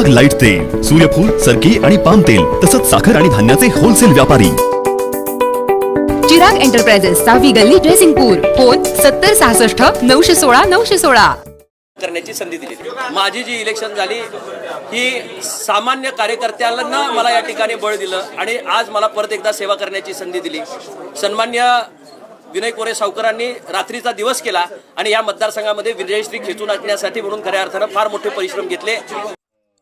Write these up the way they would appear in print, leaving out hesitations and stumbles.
Chirag light तेल, सूर्यफूल, सरकी आणि पाम तेल तसंच साखर आणि धान्याचे होलसेल व्यापारी. चिराग एंटरप्राइजेस, 6वी गल्ली, ड्रेसिंगपूर. फोन 7066 916 916. करण्याची संधी दिली. माझी जी इलेक्शन झाली ही सामान्य कार्यकर्त्यांना मला या ठिकाणी बळ दिलं आणि आज मला परत एकदा सेवा करण्याची संधी दिली. सन्मान्य विनय कोरे सावकरांनी रात्रीचा दिवस केला आणि या मतदारसंघामध्ये विजयश्री खेचून आणण्यासाठी म्हणून खऱ्या अर्थानं फार मोठे परिश्रम घेतले.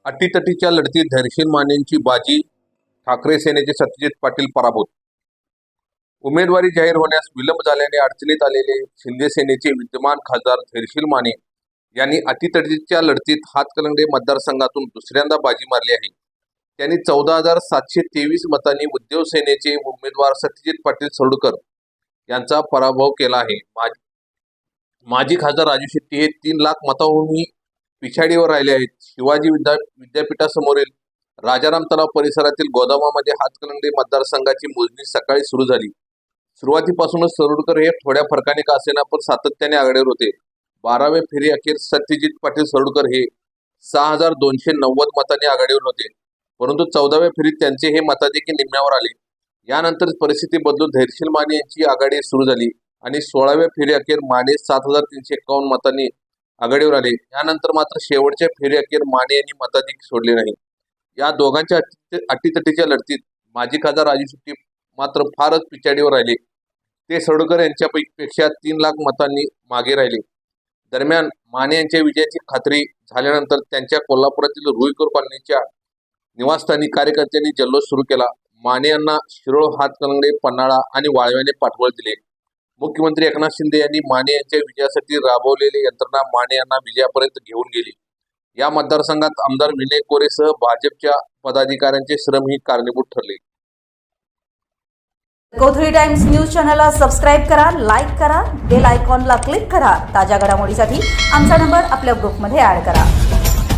अटीतटीच्या लढतीत धैर्यशील मानेंची बाजी, ठाकरे सेनेचे सत्यजित पाटील पराभूत. उमेदवारी जाहीर होण्यास विलंब झाल्याने अडचणीत आलेले शिंदे सेनेचे विद्यमान खासदार धैर्यशील माने यांनी अटीतटीच्या लढतीत हातकणंगले मतदारसंघातून दुसऱ्यांदा बाजी मारली आहे. त्यांनी 14,723 मतांनी उद्धव सेनेचे उमेदवार सत्यजित पाटील सरोडकर यांचा पराभव केला आहे. माजी खासदार राजू शेट्टी हे 3 लाख मतांहूनही पिछाडीवर राहिले आहेत. शिवाजी विद्यापीठासमोरील राजाराम तलाव परिसरातील गोदामामध्ये हातकणंगले मतदारसंघाची मोजणी सकाळी सुरू झाली. सुरुवातीपासूनच सरोडकर हे थोड्या फरकाने का असेना पण सातत्याने आघाडीवर होते. 12व्या फेरी अखेर सत्यजित पाटील सरोडकर हे 6,290 मतांनी आघाडीवर होते, परंतु 14व्या फेरीत त्यांचे हे मताधिक्य निम्म्यावर आले. यानंतर परिस्थिती बदलून धैर्यशील माने यांची आघाडी सुरू झाली आणि 16व्या फेरी अखेर माने 7,351 मतांनी आघाडीवर आले. यानंतर मात्र शेवटच्या फेरी अखेर माने यांनी मताधिक्य सोडले नाही. या दोघांच्या अटीतटीच्या लढतीत माजी खासदार राजू शेट्टी मात्र फारच पिछाडीवर राहिले. ते सरोडकर यांच्यापेक्षा 3 लाख मतांनी मागे राहिले. दरम्यान माने यांच्या विजयाची खात्री झाल्यानंतर त्यांच्या कोल्हापुरातील रुईकर कॉलनीच्या निवासस्थानी कार्यकर्त्यांनी जल्लोष सुरू केला. माने यांना शिरोळ, हातकणंगले, पन्हाळा आणि वाळव्याने पाठबळ दिले. मुख्यमंत्री एकनाथ शिंदे यांनी माने यांच्या विजयासाठी राबवलेली यंत्रणा माने यांना विजयापर्यंत घेऊन गेली. या मतदारसंघात आमदार विनय कोरेसह भाजपच्या पदाधिकाऱ्यांचे श्रम ही कारणीभूत ठरले. Go3 टाइम्स न्यूज चॅनलला सबस्क्राईब करा, लाईक करा, बेल आयकॉनला क्लिक करा. ताज्या घडामोडीसाठी आमचा नंबर आपल्या ग्रुपमध्ये ऍड करा.